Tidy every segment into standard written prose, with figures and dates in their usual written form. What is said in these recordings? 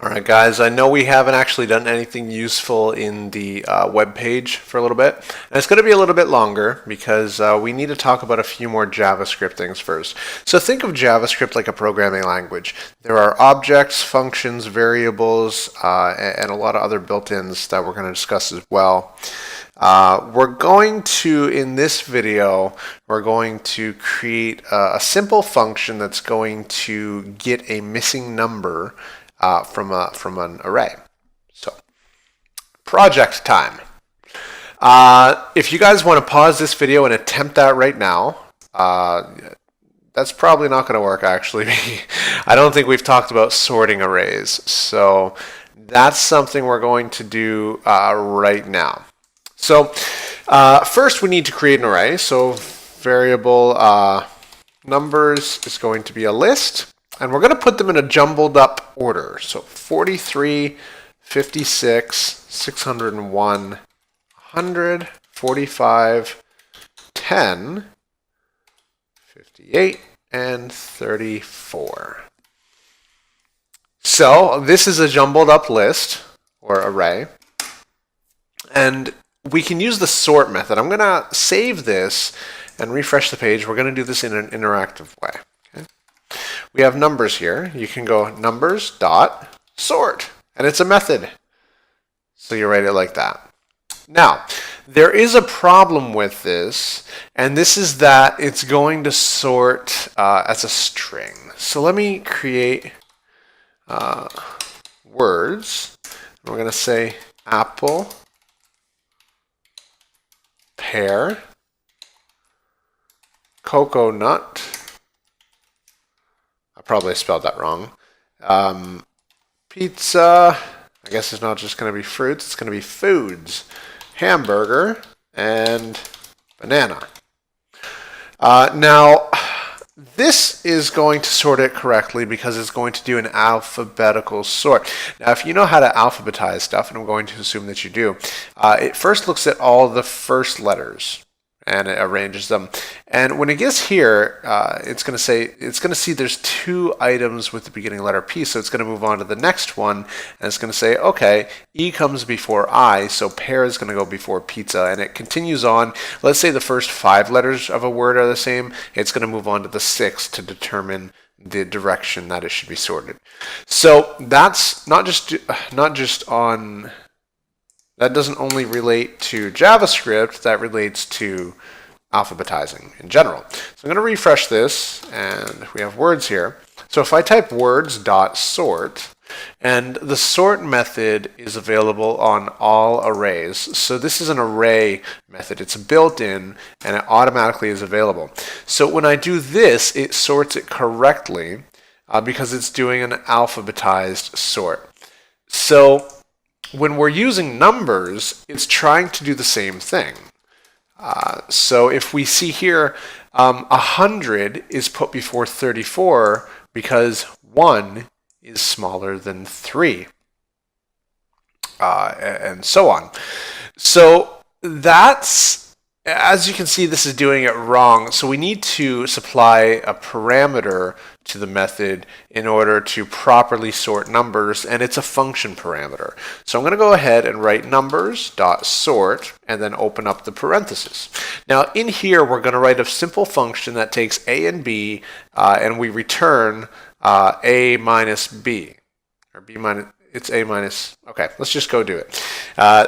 All right, guys, I know we haven't actually done anything useful in the web page for a little bit. And it's going to be a little bit longer because we need to talk about a few more JavaScript things first. So think of JavaScript like a programming language. There are objects, functions, variables, and a lot of other built-ins that we're going to discuss as well. In this video, we're going to create a simple function that's going to get a missing number from an array. So, project time. If you guys want to pause this video and attempt that right now, that's probably not going to work actually. I don't think we've talked about sorting arrays. So that's something we're going to do right now. So first we need to create an array. So variable numbers is going to be a list. And we're going to put them in a jumbled up order. So 43, 56, 601, 100, 45, 10, 58, and 34. So this is a jumbled up list or array. And we can use the sort method. I'm going to save this and refresh the page. We're going to do this in an interactive way. We have numbers here. You can go numbers dot sort, and it's a method. So you write it like that. Now, there is a problem with this, and this is that it's going to sort as a string. So let me create words. We're going to say apple, pear, coconut. Probably spelled that wrong. Pizza, I guess it's not just going to be fruits, it's going to be foods. Hamburger and banana. Now, this is going to sort it correctly because it's going to do an alphabetical sort. Now, if you know how to alphabetize stuff, and I'm going to assume that you do, it first looks at all the first letters and it arranges them. And when it gets here, it's going to see there's two items with the beginning letter P, so it's going to move on to the next one, and it's going to say, okay, E comes before I, so pear is going to go before pizza, and it continues on. Let's say the first 5 letters of a word are the same, it's going to move on to the 6th to determine the direction that it should be sorted. So that's not just on. That doesn't only relate to JavaScript, that relates to alphabetizing in general. So I'm going to refresh this, and we have words here. So if I type words.sort, and the sort method is available on all arrays. So this is an array method. It's built in, and it automatically is available. So when I do this, it sorts it correctly because it's doing an alphabetized sort. So when we're using numbers, it's trying to do the same thing. So if we see here, 100 is put before 34 because 1 is smaller than 3, and so on. So that's, as you can see, this is doing it wrong. So we need to supply a parameter to the method in order to properly sort numbers, and it's a function parameter. So I'm going to go ahead and write numbers.sort and then open up the parentheses. Now in here we're going to write a simple function that takes A and B and we return A minus B, or B minus, it's A minus, okay, let's just go do it.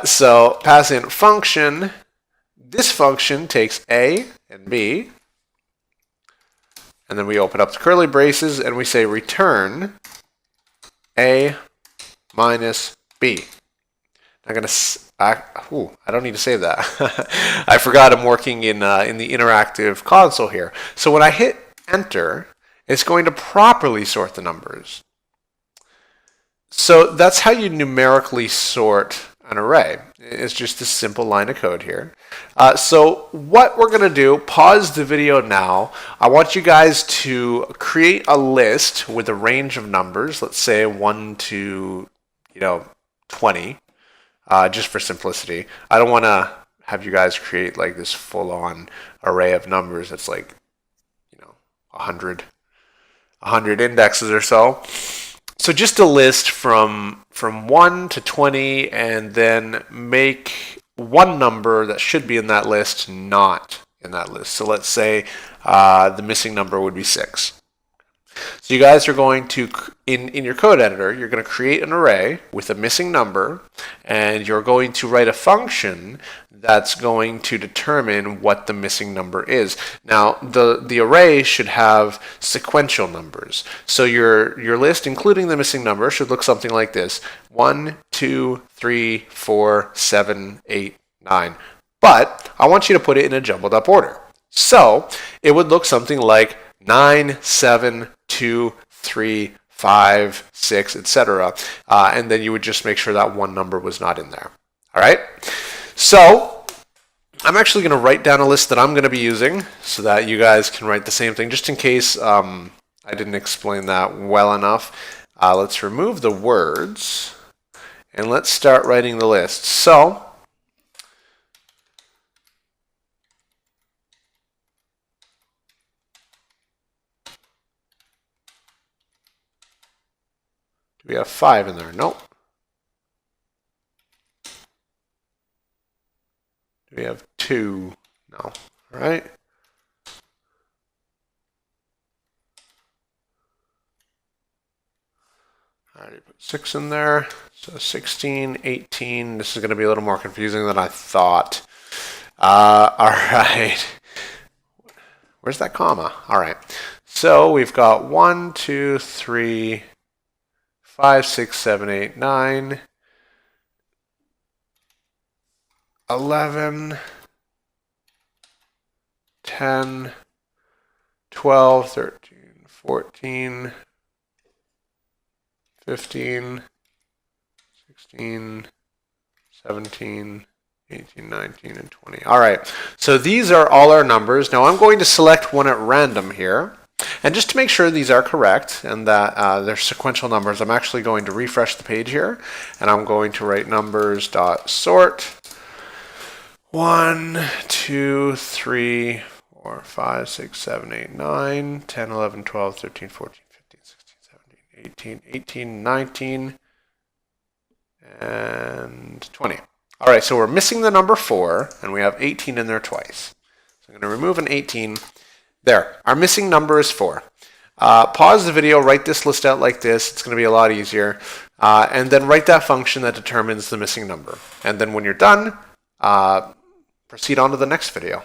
So pass in function. This function takes A and B, and then we open up the curly braces and we say return A minus B. I'm going to, I don't need to save that. I forgot I'm working in the interactive console here. So when I hit enter, it's going to properly sort the numbers. So that's how you numerically sort an array. It's just a simple line of code here. So what we're going to do, pause the video now. I want you guys to create a list with a range of numbers, let's say 1 to 20, just for simplicity. I don't want to have you guys create like this full-on array of numbers that's like 100 indexes or so. So just a list from 1 to 20, and then make one number that should be in that list not in that list. So let's say the missing number would be 6. So you guys are going to, in your code editor, you're going to create an array with a missing number, and you're going to write a function that's going to determine what the missing number is. Now, the array should have sequential numbers. So your list, including the missing number, should look something like this: 1, 2, 3, 4, 7, 8, 9. But I want you to put it in a jumbled up order. So it would look something like 9, 7, 2, 3, 5, 6, etc. And then you would just make sure that one number was not in there. All right? So I'm actually going to write down a list that I'm going to be using so that you guys can write the same thing, just in case I didn't explain that well enough. Let's remove the words, and let's start writing the list. So we have 5 in there. Nope. Do we have 2? No. All right. I already put 6 in there. So 16, 18. This is going to be a little more confusing than I thought. All right. Where's that comma? All right. So we've got 1, 2, 3, 5, 6, 7, 8, 9, 11, 10, 12, 13, 14, 15, 16, 17, 18, 19, and 20. All right, so these are all our numbers. Now I'm going to select one at random here. And just to make sure these are correct and that they're sequential numbers, I'm actually going to refresh the page here, and I'm going to write numbers.sort 1, 2, 3, 4, 5, 6, 7, 8, 9, 10, 11, 12, 13, 14, 15, 16, 17, 18, 18, 19, and 20. All right, so we're missing the number 4, and we have 18 in there twice. So I'm going to remove an 18. There, our missing number is 4. Pause the video, write this list out like this. It's going to be a lot easier. And then write that function that determines the missing number. And then when you're done, proceed on to the next video.